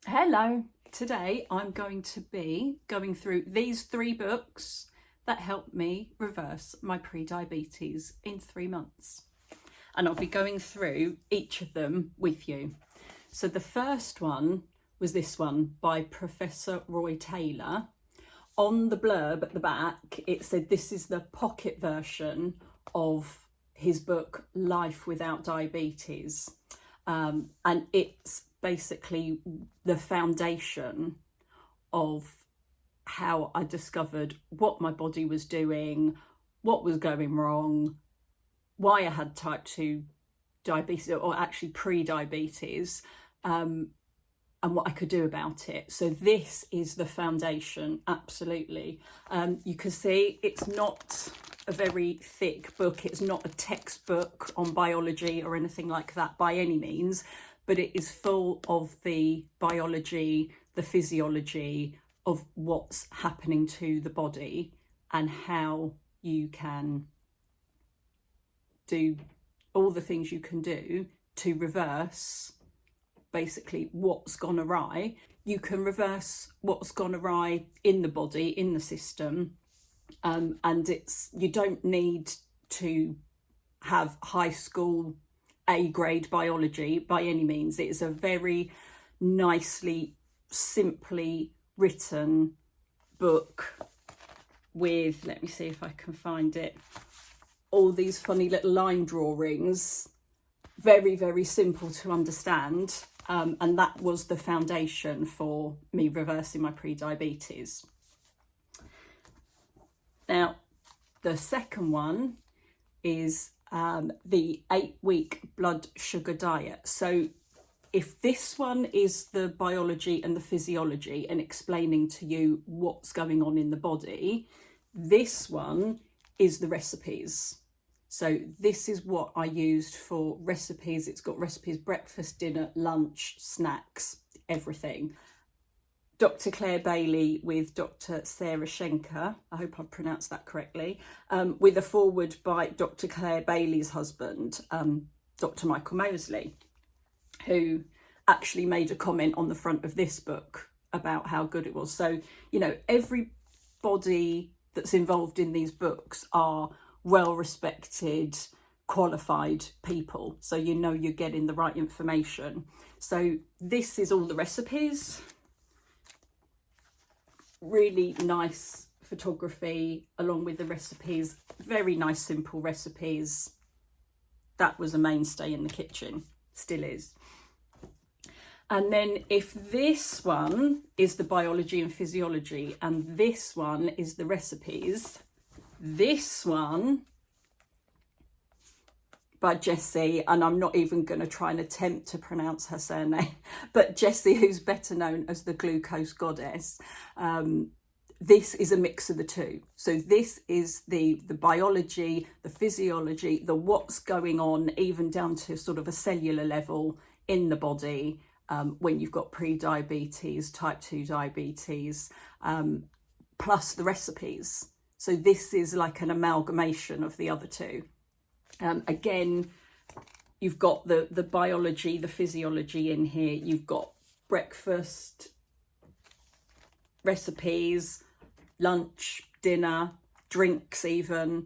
Hello, today I'm going to be going through these 3 books that helped me reverse my pre-diabetes in 3 months. And I'll be going through each of them with you. So the first one was this one by Professor Roy Taylor. On the blurb at the back, it said this is the pocket version of his book, Life Without Diabetes. And it's basically the foundation of how I discovered what my body was doing, what was going wrong, why I had type 2 diabetes, or actually pre-diabetes, and what I could do about it. So this is the foundation, absolutely. You can see it's not a very thick book. It's not a textbook on biology or anything like that by any means, but it is full of the biology, the physiology of what's happening to the body and how you can do all the things you can do to reverse basically what's gone awry. You can reverse what's gone awry in the body, in the system, and you don't need to have high school A-grade biology by any means. It is a very nicely, simply written book with, let me see if I can find it, all these funny little line drawings. Very, very simple to understand. And that was the foundation for me reversing my pre-diabetes. Now, the second one is the 8-week blood sugar diet. So if this one is the biology and the physiology and explaining to you what's going on in the body, this one is the recipes. So this is what I used for recipes. It's got recipes, breakfast, dinner, lunch, snacks, everything. Dr Clare Bailey with Dr Sarah Schenker, I hope I've pronounced that correctly, with a foreword by Dr Clare Bailey's husband, Dr Michael Mosley, who actually made a comment on the front of this book about how good it was. So, you know, everybody that's involved in these books are well-respected, qualified people. So you know you're getting the right information. So this is all the recipes. Really nice photography along with the recipes. Very nice, simple recipes. That was a mainstay in the kitchen, still is. And then if this one is the biology and physiology and this one is the recipes, this one by Jessie, and I'm not even going to try and attempt to pronounce her surname, but Jessie, who's better known as the glucose goddess, this is a mix of the two. So this is the biology, the physiology, the what's going on, even down to sort of a cellular level in the body when you've got pre-diabetes, type 2 diabetes, plus the recipes. So this is like an amalgamation of the other two. Again, you've got the biology, the physiology in here. You've got breakfast, recipes, lunch, dinner, drinks even,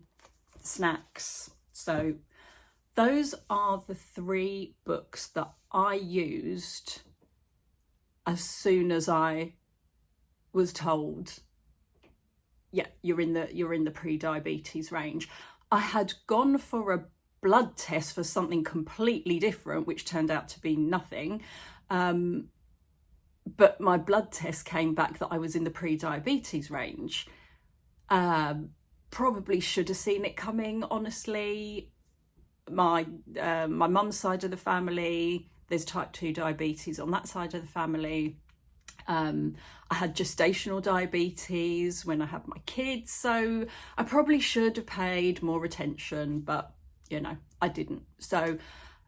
snacks. So those are the 3 books that I used as soon as I was told, yeah, you're in the pre-diabetes range. I had gone for a blood test for something completely different, which turned out to be nothing. But my blood test came back that I was in the pre-diabetes range. Probably should have seen it coming, honestly. My mum's side of the family, there's type 2 diabetes on that side of the family. I had gestational diabetes when I had my kids, so I probably should have paid more attention, but you know, I didn't. So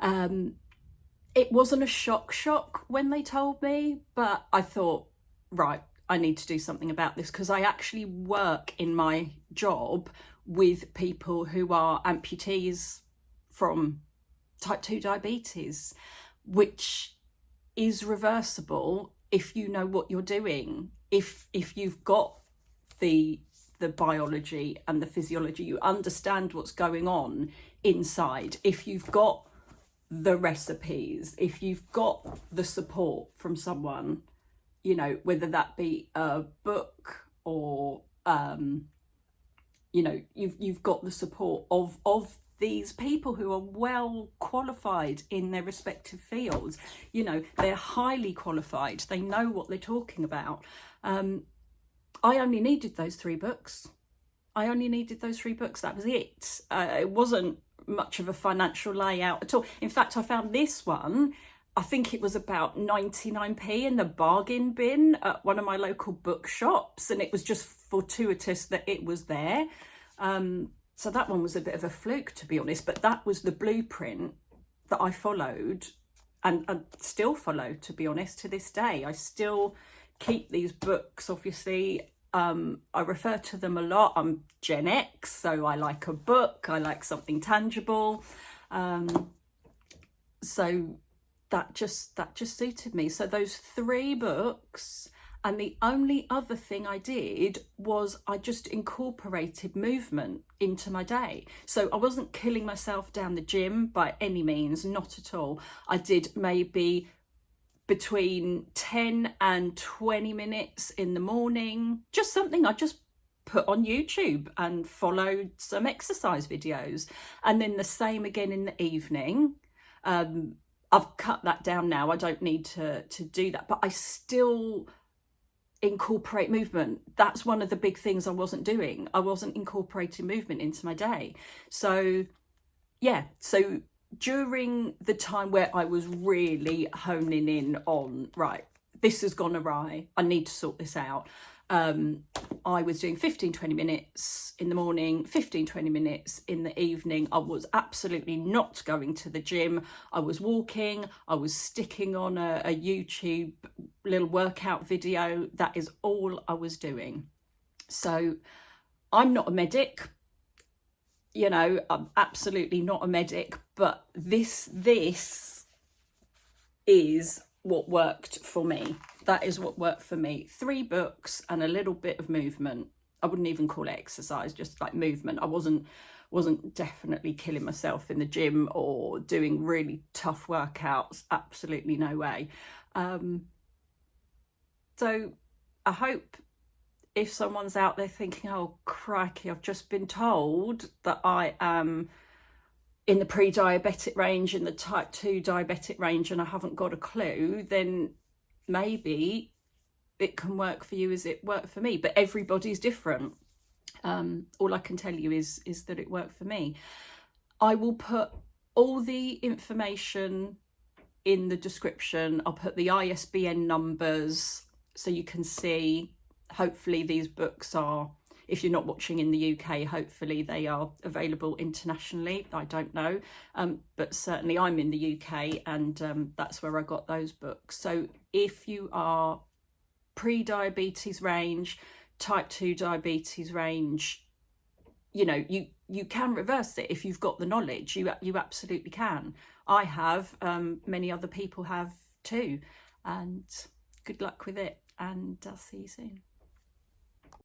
it wasn't a shock when they told me, but I thought, right, I need to do something about this, because I actually work in my job with people who are amputees from type 2 diabetes, which is reversible if you know what you're doing, if you've got the biology and the physiology, you understand what's going on inside, if you've got the recipes, if you've got the support from someone, you know, whether that be a book or you know, you've got the support of these people who are well qualified in their respective fields. You know, they're highly qualified, they know what they're talking about. I only needed those 3 books. I only needed those 3 books. That was it. It wasn't much of a financial layout at all. In fact, I found this one, I think it was about 99p in the bargain bin at one of my local bookshops, and it was just fortuitous that it was there. So that one was a bit of a fluke, to be honest, but that was the blueprint that I followed and still follow, to be honest, to this day. I still keep these books, obviously. I refer to them a lot. I'm Gen X, so I like a book, I like something tangible. So that just suited me. So those 3 books, and the only other thing I did was I just incorporated movement into my day. So I wasn't killing myself down the gym by any means, not at all. I did maybe between 10 and 20 minutes in the morning, just something I just put on YouTube and followed some exercise videos. And then the same again in the evening. I've cut that down now. I don't need to do that, but I still incorporate movement. That's one of the big things I wasn't doing. I wasn't incorporating movement into my day. So yeah, so during the time where I was really honing in on, right, this has gone awry, I need to sort this out, I was doing 15-20 minutes in the morning, 15-20 minutes in the evening. I was absolutely not going to the gym. I was walking, I was sticking on a YouTube little workout video. That is all I was doing. So I'm not a medic, you know, I'm absolutely not a medic, but this is what worked for me. That is what worked for me. 3 books and a little bit of movement. I wouldn't even call it exercise, just like movement. I wasn't definitely killing myself in the gym or doing really tough workouts. Absolutely no way. So I hope if someone's out there thinking, oh crikey, I've just been told that I am in the pre-diabetic range, in the type 2 diabetic range, and I haven't got a clue, then maybe it can work for you as it worked for me. But everybody's different. All I can tell you is that it worked for me. I will put all the information in the description. I'll put the ISBN numbers so you can see. Hopefully these books are, if you're not watching in the UK, hopefully they are available internationally. I don't know, but certainly I'm in the UK, and that's where I got those books. So if you are pre-diabetes range, type 2 diabetes range, you know, you can reverse it if you've got the knowledge. You absolutely can. I have, many other people have too, and good luck with it, and I'll see you soon.